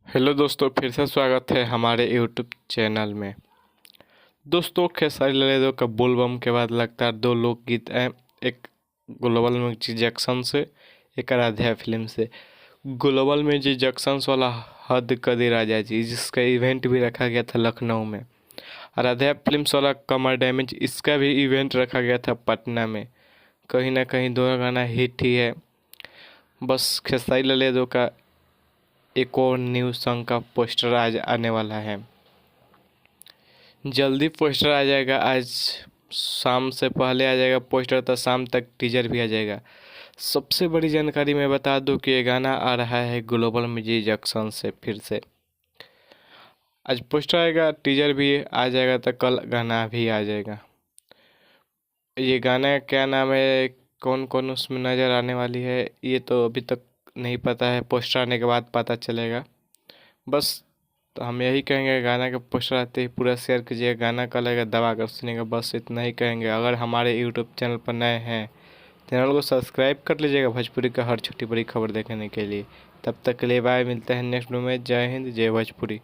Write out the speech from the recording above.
Hello दोस्तों, फिर से स्वागत है हमारे यूट्यूब चैनल में। दोस्तों, खेसारी लाल यादव का बोलबम के बाद लगातार दो लोकगीत हैं। एक ग्लोबल म्यूजिक जंक्शन से, एक आराध्या फिल्म से। ग्लोबल म्यूजिक जंक्शन वाला हद कदी राजा जी, जिसका इवेंट भी रखा गया था लखनऊ में। आराध्या फिल्म वाला कमर डैमेज, इसका भी इवेंट रखा गया था पटना में। कहीं ना कहीं दोनों गाना हिट ही है। बस खेसारी लाल यादव का एक और न्यू सॉन्ग का पोस्टर आज आने वाला है। जल्दी पोस्टर आ जाएगा, आज शाम से पहले आ जाएगा पोस्टर, तो शाम तक टीजर भी आ जाएगा। सबसे बड़ी जानकारी मैं बता दूं कि ये गाना आ रहा है ग्लोबल म्यूजिक जंक्शन से फिर से। आज पोस्टर आएगा, टीजर भी आ जाएगा, तो कल गाना भी आ जाएगा। ये गाना का क्या नाम है, कौन कौन उसमें नज़र आने वाली है, ये तो अभी तक नहीं पता है। पोस्टर आने के बाद पता चलेगा। बस तो हम यही कहेंगे, गाना का पोस्टर आते ही पूरा शेयर कीजिएगा। गाना कल आएगा, दबा कर सुनिएगा। बस इतना ही कहेंगे। अगर हमारे यूट्यूब चैनल पर नए हैं, चैनल को सब्सक्राइब कर लीजिएगा भोजपुरी का हर छोटी बड़ी खबर देखने के लिए। तब तक के लिए बाय, मिलते हैं नेक्स्ट वीडियो में। जय हिंद, जय भोजपुरी।